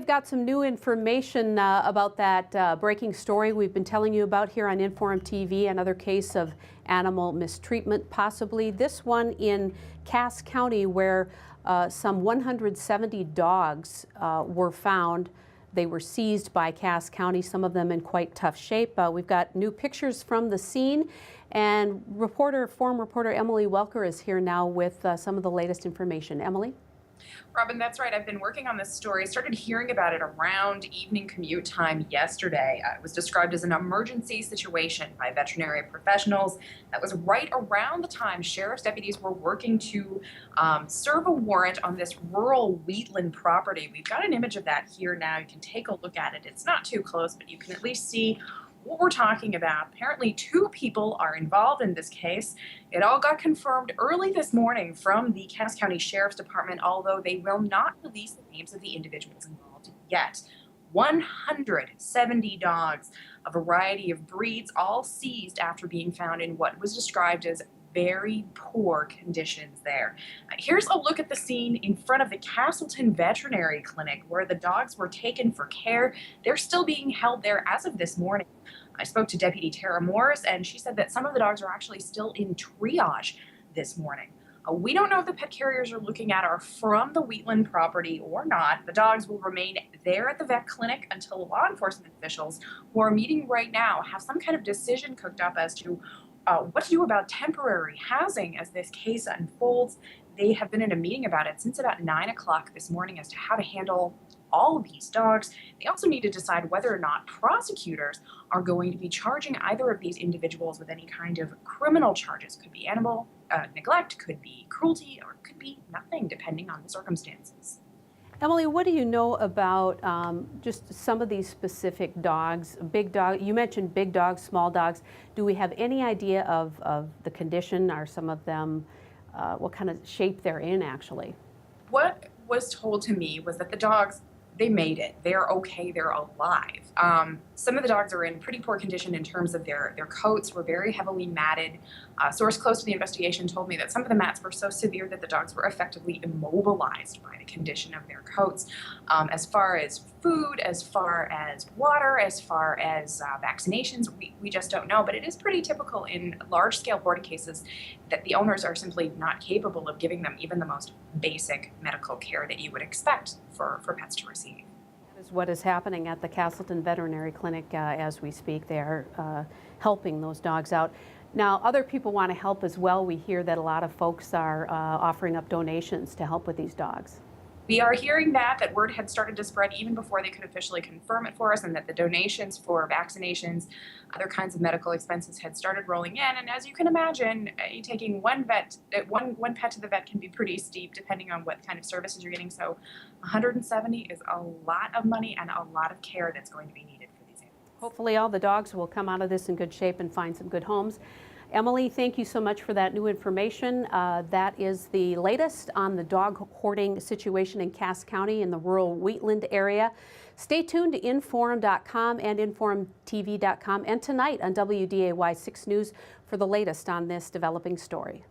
have got some new information about that breaking story we've been telling you about here on InforumTV, another case of animal mistreatment possibly. This one in Cass County where some 170 dogs were found. They were seized by Cass County, some of them in quite tough shape. We've got new pictures from the scene, and forum reporter Emily Welker is here now with some of the latest information. Emily? Robin, that's right. I've been working on this story. I started hearing about it around evening commute time yesterday. It was described as an emergency situation by veterinary professionals. That was right around the time sheriff's deputies were working to serve a warrant on this rural Wheatland property. We've got an image of that here now. You can take a look at it. It's not too close, but you can at least see what we're talking about. Apparently 2 people are involved in this case. It all got confirmed early this morning from the Cass County Sheriff's Department, although they will not release the names of the individuals involved yet. 170 dogs, a variety of breeds, all seized after being found in what was described as very poor conditions there. Here's a look at the scene in front of the Castleton Veterinary Clinic where the dogs were taken for care. They're still being held there as of this morning. I spoke to Deputy Tara Morris, and she said that some of the dogs are actually still in triage this morning. We don't know if the pet carriers are looking at are from the Wheatland property or not. The dogs will remain there at the vet clinic until law enforcement officials who are meeting right now have some kind of decision cooked up as to what to do about temporary housing as this case unfolds. They have been in a meeting about it since about 9 o'clock this morning as to how to handle all of these dogs. They also need to decide whether or not prosecutors are going to be charging either of these individuals with any kind of criminal charges. Could be animal neglect, could be cruelty, or could be nothing, depending on the circumstances. Emily, what do you know about just some of these specific dogs? Big dog, you mentioned big dogs, small dogs. Do we have any idea of the condition? Are some of them, what kind of shape they're in actually? What was told to me was that the dogs, they made it. They're okay, they're alive. Some of the dogs are in pretty poor condition in terms of their coats were very heavily matted. A source close to the investigation told me that some of the mats were so severe that the dogs were effectively immobilized by the condition of their coats. As far as food, as far as water, as far as vaccinations, we just don't know. But it is pretty typical in large-scale boarding cases that the owners are simply not capable of giving them even the most basic medical care that you would expect for pets to receive. That is what is happening at the Castleton Veterinary Clinic as we speak. They are helping those dogs out. Now, other people want to help as well. We hear that a lot of folks are offering up donations to help with these dogs. We are hearing that word had started to spread even before they could officially confirm it for us, and that the donations for vaccinations, other kinds of medical expenses had started rolling in. And as you can imagine, taking one pet to the vet can be pretty steep depending on what kind of services you're getting. So 170 is a lot of money and a lot of care that's going to be needed for these animals. Hopefully all the dogs will come out of this in good shape and find some good homes. Emily, thank you so much for that new information. That is the latest on the dog hoarding situation in Cass County in the rural Wheatland area. Stay tuned to Inforum.com and InforumTV.com and tonight on WDAY 6 News for the latest on this developing story.